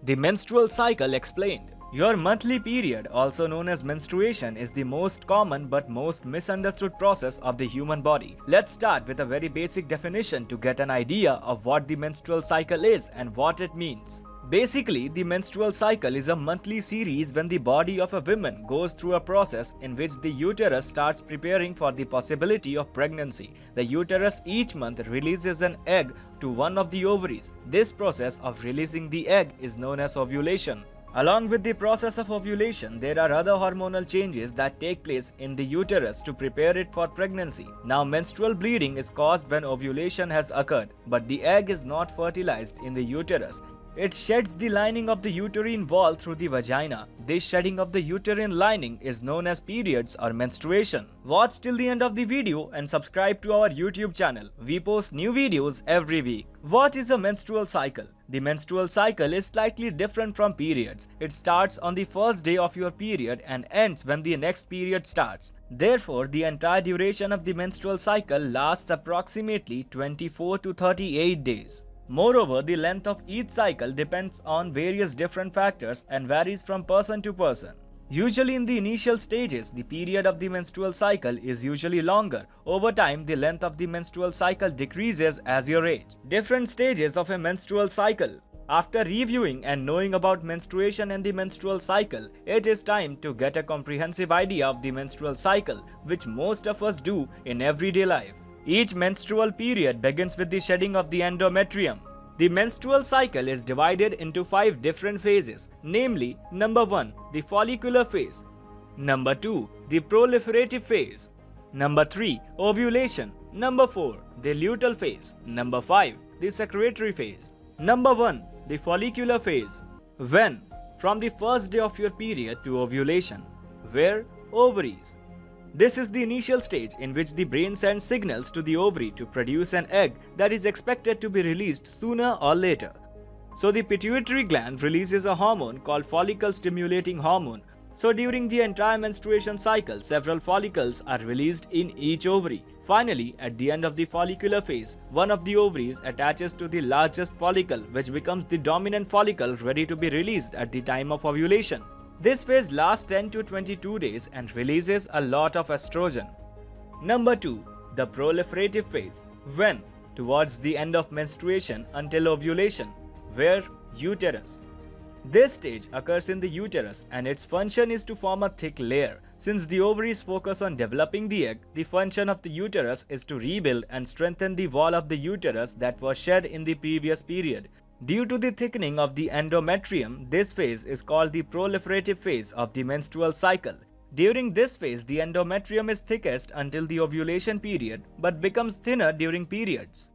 The menstrual cycle explained. Your monthly period, also known as menstruation, is the most common but most misunderstood process of the human body. Let's start with a very basic definition to get an idea of what the menstrual cycle is and what it means. Basically, the menstrual cycle is a monthly series when the body of a woman goes through a process in which the uterus starts preparing for the possibility of pregnancy. The uterus each month releases an egg to one of the ovaries. This process of releasing the egg is known as ovulation. Along with the process of ovulation, there are other hormonal changes that take place in the uterus to prepare it for pregnancy. Now, menstrual bleeding is caused when ovulation has occurred, but the egg is not fertilized in the uterus. It sheds the lining of the uterine wall through the vagina. This shedding of the uterine lining is known as periods or menstruation. Watch till the end of the video and subscribe to our YouTube channel. We post new videos every week. What is a menstrual cycle? The menstrual cycle is slightly different from periods. It starts on the first day of your period and ends when the next period starts. Therefore, the entire duration of the menstrual cycle lasts approximately 24 to 38 days. Moreover, the length of each cycle depends on various different factors and varies from person to person. Usually in the initial stages, the period of the menstrual cycle is usually longer. Over time, the length of the menstrual cycle decreases as you age. Different stages of a menstrual cycle. After reviewing and knowing about menstruation and the menstrual cycle, it is time to get a comprehensive idea of the menstrual cycle, which most of us do in everyday life. Each menstrual period begins with the shedding of the endometrium. The menstrual cycle is divided into 5 different phases, namely, number 1, the follicular phase, number 2, the proliferative phase, number 3, ovulation, number 4, the luteal phase, number 5, the secretory phase. Number 1, the follicular phase. When? From the first day of your period to ovulation. Where? Ovaries. This is the initial stage in which the brain sends signals to the ovary to produce an egg that is expected to be released sooner or later. So the pituitary gland releases a hormone called follicle stimulating hormone. So during the entire menstruation cycle, several follicles are released in each ovary. Finally, at the end of the follicular phase, one of the ovaries attaches to the largest follicle, which becomes the dominant follicle ready to be released at the time of ovulation. This phase lasts 10 to 22 days and releases a lot of estrogen. Number 2, the proliferative phase. When? Towards the end of menstruation until ovulation. Where? Uterus. This stage occurs in the uterus and its function is to form a thick layer. Since the ovaries focus on developing the egg, the function of the uterus is to rebuild and strengthen the wall of the uterus that was shed in the previous period. Due to the thickening of the endometrium, this phase is called the proliferative phase of the menstrual cycle. During this phase, the endometrium is thickest until the ovulation period but becomes thinner during periods.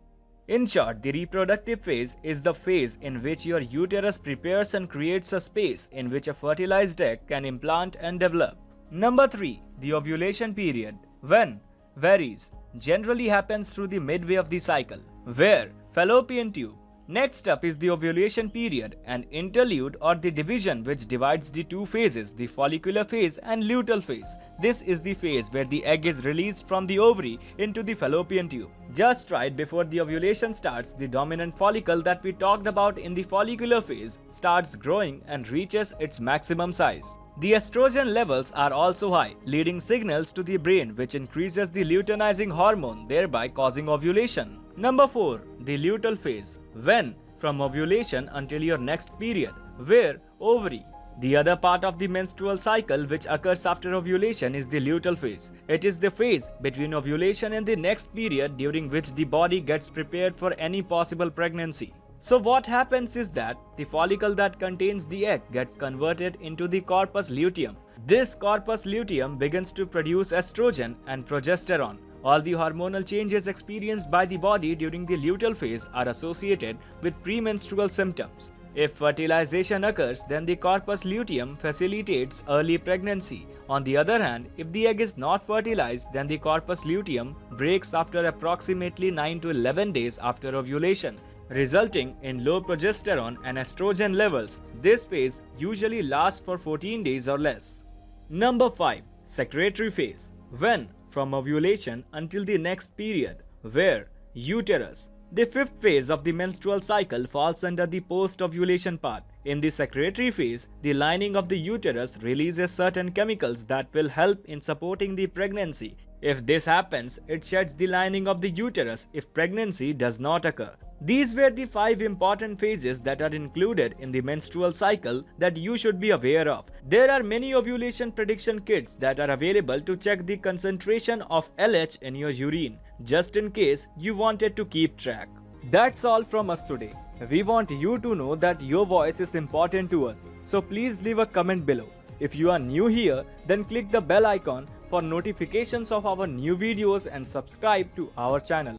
In short, the reproductive phase is the phase in which your uterus prepares and creates a space in which a fertilized egg can implant and develop. Number 3, the ovulation period. When? Varies. Generally happens through the midway of the cycle. Where? Fallopian tube. Next up is the ovulation period, an interlude or the division which divides the two phases, the follicular phase and luteal phase. This is the phase where the egg is released from the ovary into the fallopian tube. Just right before the ovulation starts, the dominant follicle that we talked about in the follicular phase starts growing and reaches its maximum size. The estrogen levels are also high, leading signals to the brain which increases the luteinizing hormone, thereby causing ovulation. Number 4, the luteal phase. When? From ovulation until your next period. Where? Ovary. The other part of the menstrual cycle which occurs after ovulation is the luteal phase. It is the phase between ovulation and the next period during which the body gets prepared for any possible pregnancy. So what happens is that the follicle that contains the egg gets converted into the corpus luteum. This corpus luteum begins to produce estrogen and progesterone. All the hormonal changes experienced by the body during the luteal phase are associated with premenstrual symptoms. If fertilization occurs, then the corpus luteum facilitates early pregnancy. On the other hand, if the egg is not fertilized, then the corpus luteum breaks after approximately 9 to 11 days after ovulation, resulting in low progesterone and estrogen levels. This phase usually lasts for 14 days or less. Number 5. Secretory phase. When? From ovulation until the next period. Where? Uterus. The fifth phase of the menstrual cycle falls under the post-ovulation part. In the secretory phase, the lining of the uterus releases certain chemicals that will help in supporting the pregnancy. If this happens, it sheds the lining of the uterus if pregnancy does not occur. These were the 5 important phases that are included in the menstrual cycle that you should be aware of. There are many ovulation prediction kits that are available to check the concentration of LH in your urine, just in case you wanted to keep track. That's all from us today. We want you to know that your voice is important to us, so please leave a comment below. If you are new here, then click the bell icon for notifications of our new videos and subscribe to our channel.